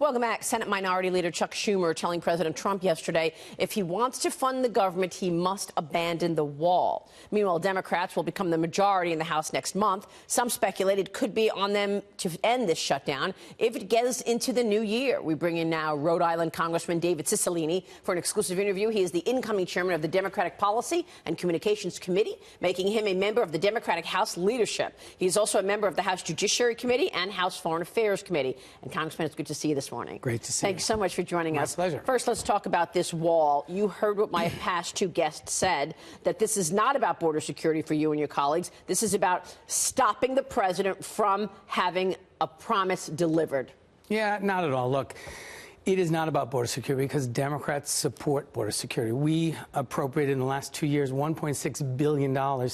Welcome back. Senate Minority Leader Chuck Schumer telling President Trump yesterday if he wants to fund the government, he must abandon the wall. Meanwhile, Democrats will become the majority in the House next month. Some speculate it could be on them to end this shutdown if it gets into the new year. We bring in now Rhode Island Congressman David Ciciline for an exclusive interview. He is the incoming chairman of the Democratic Policy and Communications Committee, making him a member of the Democratic House leadership. He is also a member of the House Judiciary Committee and House Foreign Affairs Committee. And Congressman, it's good to see you this morning. Great to see you. Thanks so much for joining us. My pleasure. First, let's talk about this wall. You heard what my past two guests said, that this is not about border security for you and your colleagues. This is about stopping the president from having a promise delivered. Yeah, not at all. Look, it is not about border security because Democrats support border security. We appropriated in the last 2 years $1.6 billion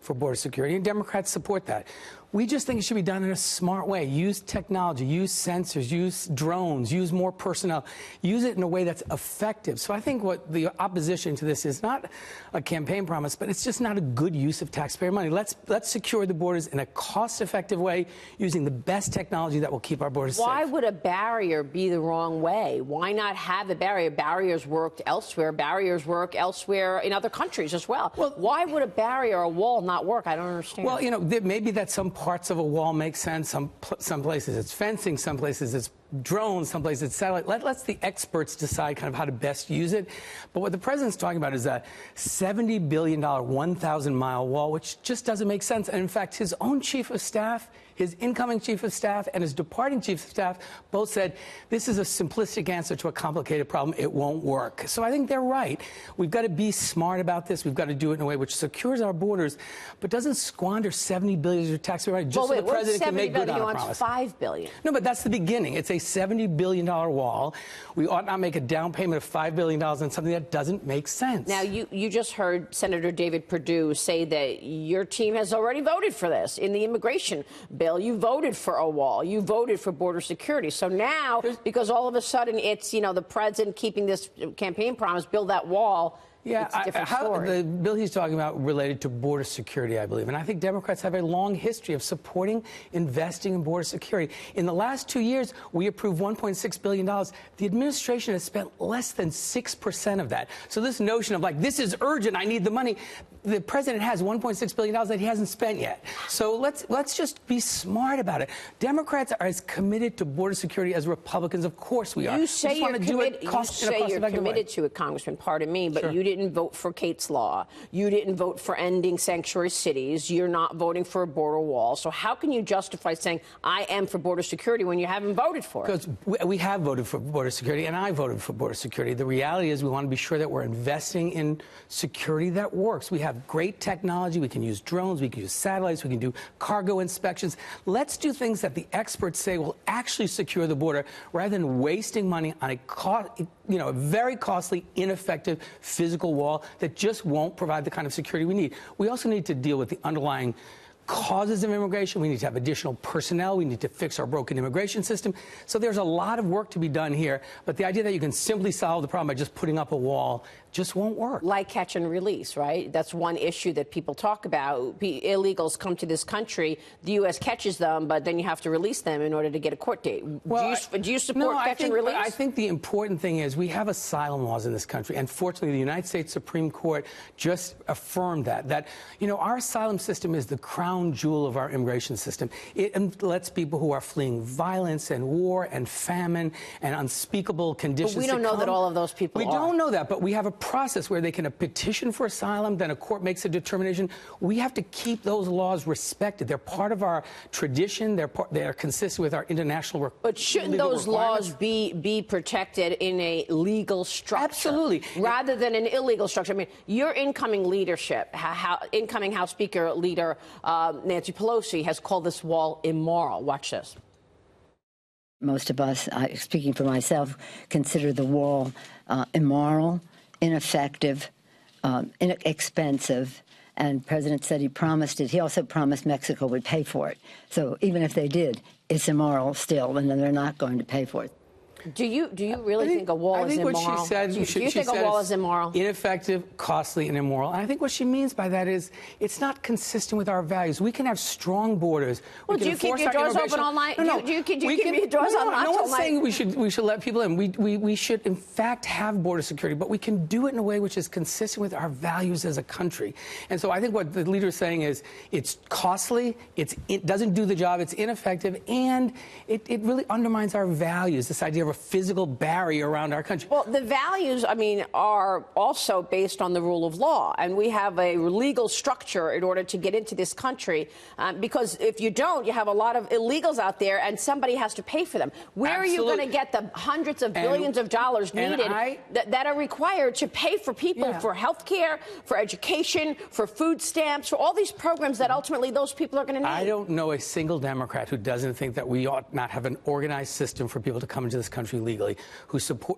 for border security, and Democrats support that. We just think it should be done in a smart way. Use technology, use sensors, use drones, use more personnel, use it in a way that's effective. So I think what the opposition to this is not a campaign promise, but it's just not a good use of taxpayer money. Let's secure the borders in a cost-effective way using the best technology that will keep our borders safe. Why would a barrier be the wrong way? Why not have a barrier? Barriers worked elsewhere. Barriers work elsewhere in other countries as well. Why would a barrier or a wall not work? I don't understand. Well, you know, maybe that some parts of a wall make sense. Some places it's fencing, some places it's drones, some places it's satellite. Let's the experts decide kind of how to best use it. But what the president's talking about is a $70 billion, 1,000-mile wall, which just doesn't make sense. And in fact, his own chief of staff, his incoming chief of staff, and his departing chief of staff both said this is a simplistic answer to a complicated problem. It won't work. So I think they're right. We've got to be smart about this. We've got to do it in a way which secures our borders, but doesn't squander $70 billion of taxpayer money just so the president can make good on a promise. $5 billion. No, but that's the beginning. It's a $70 billion wall. We ought not make a down payment of $5 billion on something that doesn't make sense. Now, you just heard Senator David Perdue say that your team has already voted for this in the immigration bill. You voted for a wall. You voted for border security. So now, because all of a sudden it's, you know, the president keeping this campaign promise, build that wall. Yeah, it's a different story. The bill he's talking about related to border security, I believe. And I think Democrats have a long history of supporting investing in border security. In the last 2 years, we approved $1.6 billion. The administration has spent less than 6% of that. So this notion of like, this is urgent, I need the money. The president has $1.6 billion that he hasn't spent yet. So let's just be smart about it. Democrats are as committed to border security as Republicans. Of course we are. You say you're committed to it, Congressman, pardon me, but you didn't vote for Kate's Law. You didn't vote for ending sanctuary cities. You're not voting for a border wall. So how can you justify saying, I am for border security when you haven't voted for it? Because we have voted for border security, and I voted for border security. The reality is we want to be sure that we're investing in security that works. We have great technology. We can use drones. We can use satellites. We can do cargo inspections. Let's do things that the experts say will actually secure the border rather than wasting money on a very costly, ineffective physical wall that just won't provide the kind of security we need. We also need to deal with the underlying causes of immigration. We need to have additional personnel. We need to fix our broken immigration system. So there's a lot of work to be done here. But the idea that you can simply solve the problem by just putting up a wall just won't work. Like catch and release, right? That's one issue that people talk about. Illegals come to this country, the U.S. catches them, but then you have to release them in order to get a court date. Well, do you support catch and release? I think the important thing is we have asylum laws in this country, and fortunately the United States Supreme Court just affirmed that, you know, our asylum system is the crown jewel of our immigration system. It lets people who are fleeing violence and war and famine and unspeakable conditions. But we don't know that all of those people are. We don't know that, but we have a process where they can petition for asylum, then a court makes a determination. We have to keep those laws respected. They're part of our tradition. They are consistent with our international work. But shouldn't those laws be protected in a legal structure? Absolutely. Rather than an illegal structure. I mean, your incoming leadership, incoming House Speaker Leader Nancy Pelosi has called this wall immoral. Watch this. Most of us, speaking for myself, consider the wall immoral, ineffective, inexpensive, and the president said he promised it. He also promised Mexico would pay for it. So even if they did, it's immoral still, and then they're not going to pay for it. Do you really think a wall is immoral? I think what she said. Do you think a wall is immoral? Ineffective, costly, and immoral. And I think what she means by that is it's not consistent with our values. We can have strong borders. Well, do you keep your doors open all night? No, do you keep your doors unlocked no all one's night? saying we should let people in. We should, in fact, have border security, but we can do it in a way which is consistent with our values as a country. And so I think what the leader is saying is it's costly, it doesn't do the job, it's ineffective, and it really undermines our values, this idea of a physical barrier around our country. Well, the values, I mean, are also based on the rule of law, and we have a legal structure in order to get into this country, because if you don't, you have a lot of illegals out there, and somebody has to pay for them. Where are you going to get the hundreds of billions of dollars needed that are required to pay for people for health care, for education, for food stamps, for all these programs that ultimately those people are going to need? I don't know a single Democrat who doesn't think that we ought not have an organized system for people to come into this country legally.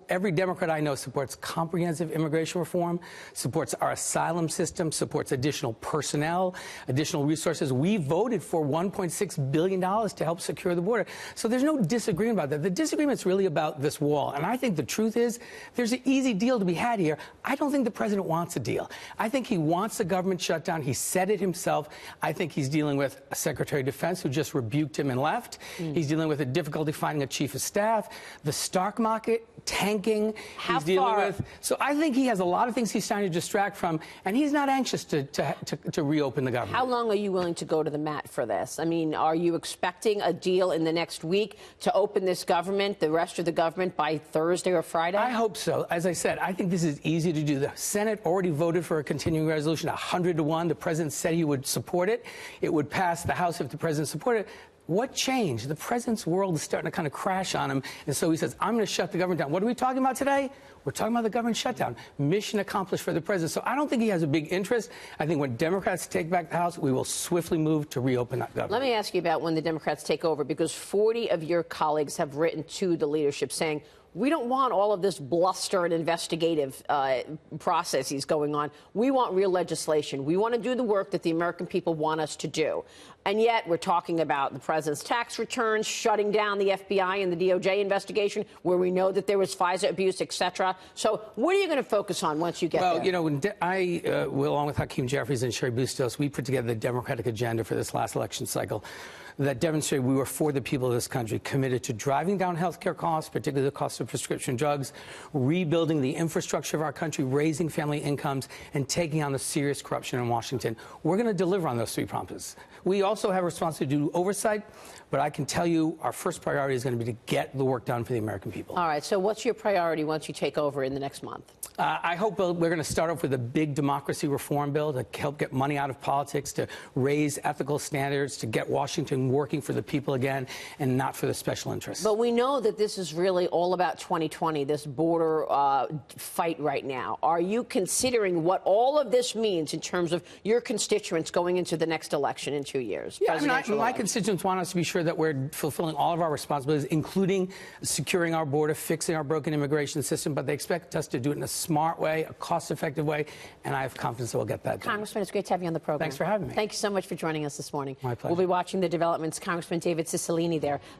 Every Democrat I know supports comprehensive immigration reform, supports our asylum system, supports additional personnel, additional resources. We voted for $1.6 billion to help secure the border. So there's no disagreement about that. The disagreement's really about this wall. And I think the truth is there's an easy deal to be had here. I don't think the president wants a deal. I think he wants the government shut down. He said it himself. I think he's dealing with a Secretary of Defense who just rebuked him and left. He's dealing with a difficulty finding a chief of staff, the stock market tanking. How far? So I think he has a lot of things he's trying to distract from, and he's not anxious to reopen the government. How long are you willing to go to the mat for this? I mean, are you expecting a deal in the next week to open this government, the rest of the government, by Thursday or Friday? I hope so. As I said, I think this is easy to do. The Senate already voted for a continuing resolution, 100-1. The president said he would support it. It would pass the House if the president supported it. What changed? The president's world is starting to kind of crash on him, and so he says, I'm going to shut the government down. What are we talking about today? We're talking about the government shutdown. Mission accomplished for the president. So I don't think he has a big interest. I think when Democrats take back the House, we will swiftly move to reopen that government. Let me ask you about when the Democrats take over, because 40 of your colleagues have written to the leadership saying, we don't want all of this bluster and investigative processes going on. We want real legislation. We want to do the work that the American people want us to do. And yet we're talking about the president's tax returns, shutting down the FBI and the DOJ investigation, where we know that there was FISA abuse, et cetera. So what are you going to focus on once you get there? Well, you know, when along with Hakeem Jeffries and Sherry Bustos, we put together the Democratic agenda for this last election cycle that demonstrated we were for the people of this country, committed to driving down health care costs, particularly the cost of prescription drugs, rebuilding the infrastructure of our country, raising family incomes, and taking on the serious corruption in Washington. We're going to deliver on those three promises. We also have a responsibility to do oversight, but I can tell you our first priority is going to be to get the work done for the American people. All right, so what's your priority once you take over in the next month? I hope we're going to start off with a big democracy reform bill to help get money out of politics, to raise ethical standards, to get Washington working for the people again and not for the special interests. But we know that this is really all about 2020, this border fight right now. Are you considering what all of this means in terms of your constituents going into the next election in 2 years? Yeah, my constituents want us to be sure that we're fulfilling all of our responsibilities, including securing our border, fixing our broken immigration system, but they expect us to do it in a smart way, a cost-effective way, and I have confidence that we'll get that done. Congressman, it's great to have you on the program. Thanks for having me. Thank you so much for joining us this morning. My pleasure. We'll be watching the developments. Congressman David Ciciline there.